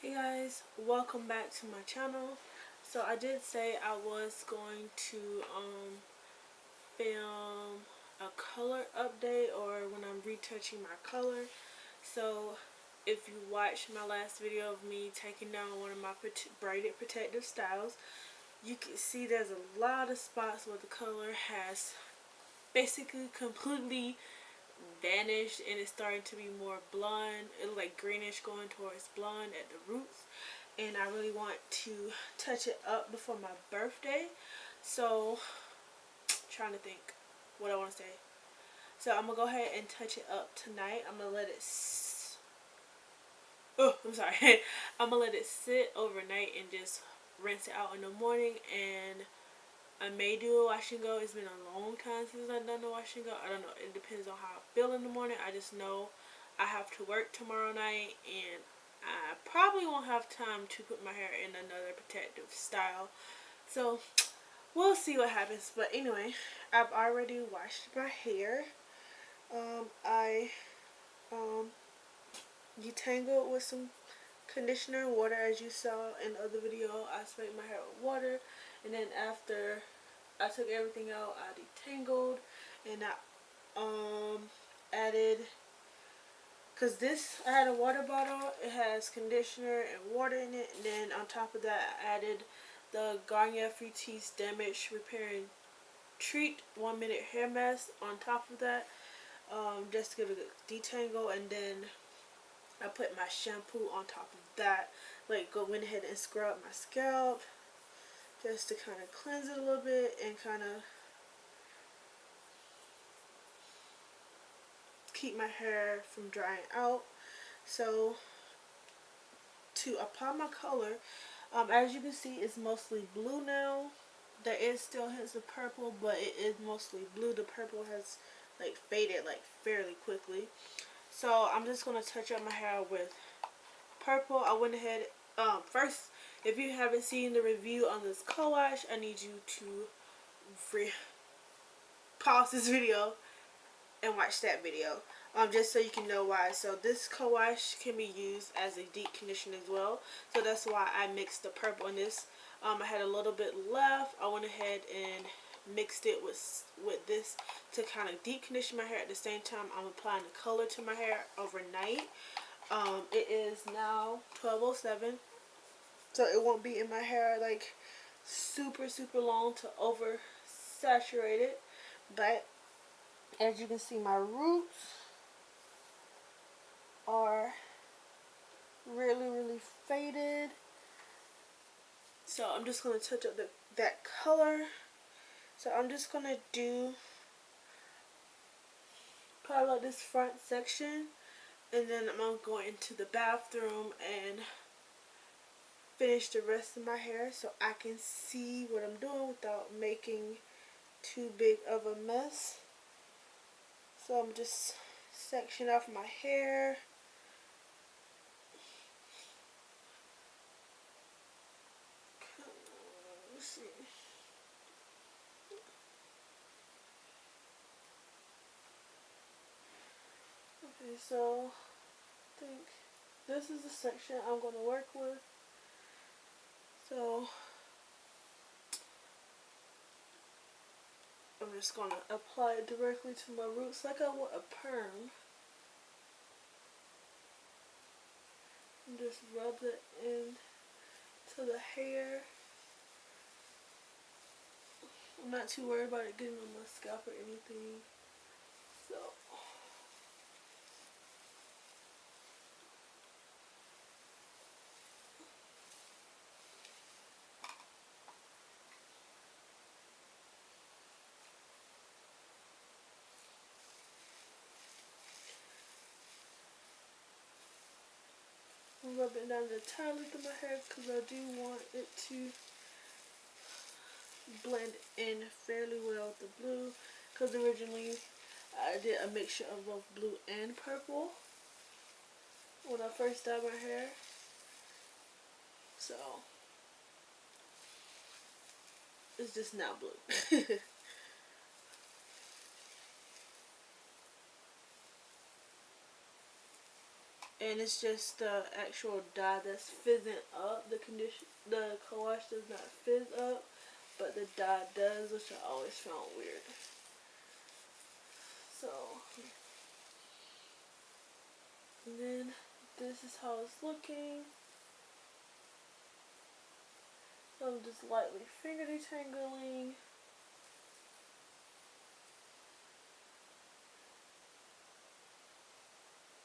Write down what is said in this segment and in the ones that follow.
Hey guys, welcome back to my channel. So I did say I was going to film a color update, or when I'm retouching my color. So if you watched my last video of me taking down one of my braided protective styles, you can see there's a lot of spots where the color has basically completely vanished and it's starting to be more blonde. It looks like greenish going towards blonde at the roots, and I really want to touch it up before my birthday. So trying to think what I want to say. So I'm gonna go ahead and touch it up tonight. I'm gonna let it I'm gonna let it sit overnight and just rinse it out in the morning, and I may do a wash and go. It's been a long time since I've done a wash and go. I don't know. It depends on how I feel in the morning. I just know I have to work tomorrow night, and I probably won't have time to put my hair in another protective style. So we'll see what happens. But anyway, I've already washed my hair. I detangled with some conditioner and water, as you saw in the other video. I sprayed my hair with water, and then after I took everything out, I detangled, and I added, because this, I had a water bottle, it has conditioner and water in it, and then on top of that I added the Garnier Fructis Damage Repair and Treat 1 minute hair mask on top of that, just to give it a detangle. And then I put my shampoo on top of that, like went ahead and scrub my scalp just to kind of cleanse it a little bit and kind of keep my hair from drying out. So to apply my color, as you can see, it's mostly blue now. There is still hints of purple, but it is mostly blue. The purple has like faded like fairly quickly. So I'm just going to touch up my hair with purple. I went ahead, first, if you haven't seen the review on this co-wash, I need you to pause this video and watch that video, just so you can know why. So this co-wash can be used as a deep conditioner as well, so that's why I mixed the purple in this. I had a little bit left. I went ahead and mixed it with this to kind of deep condition my hair. At the same time, I'm applying the color to my hair overnight. It is now 12:07, so it won't be in my hair like super long to over saturate it. But as you can see, my roots are really faded. So I'm just going to touch up that color. So I'm just going to do probably like this front section, and then I'm going to go into the bathroom and finish the rest of my hair so I can see what I'm doing without making too big of a mess. So I'm just sectioning off my hair. Let's see. Okay, so I think this is the section I'm going to work with. So I'm just going to apply it directly to my roots like I would a perm. And just rub it in to the hair. I'm not too worried about it getting on my scalp or anything. So I'm rubbing down the entire length of my hair because I do want it to blend in fairly well with the blue, because originally I did a mixture of both blue and purple when I first dyed my hair. So it's just now blue. and it's just the actual dye that's fizzing up. The co-wash does not fizz up, but the dye does, which I always found weird. So, and then this is how it's looking. So I'm just lightly finger detangling.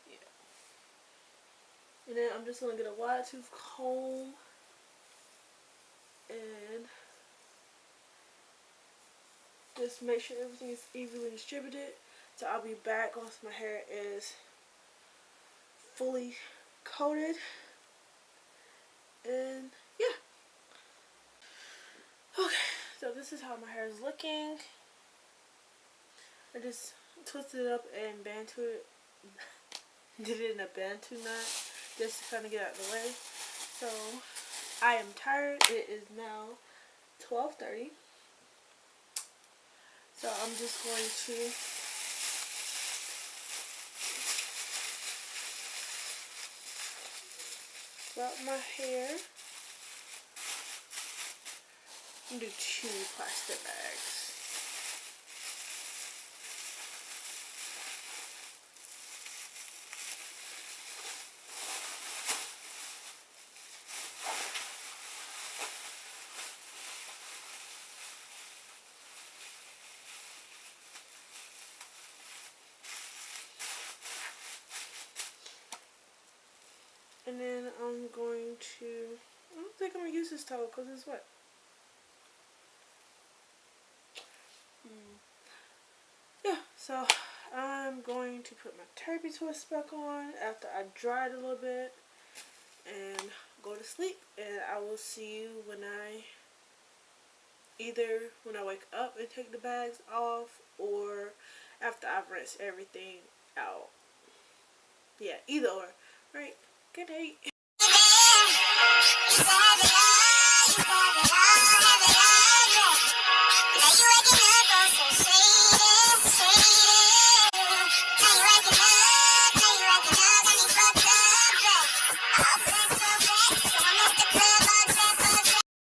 Yeah. And then I'm just gonna get a wide tooth comb and just make sure everything is evenly distributed. So I'll be back once my hair is fully coated. And yeah. Okay, so this is how my hair is looking. I just twisted it up and bantu it. Did it in a bantu knot just to kind of get out of the way. So I am tired. It is now 12:30. So I'm just going to wrap my hair and do 2 plastic bags. And then I'm going to, I don't think I'm going to use this towel because it's wet. Yeah, so I'm going to put my turkey twist back on after I dry it a little bit and go to sleep. And I will see you either when I wake up and take the bags off or after I've rinsed everything out. Yeah, either or. Right, good night.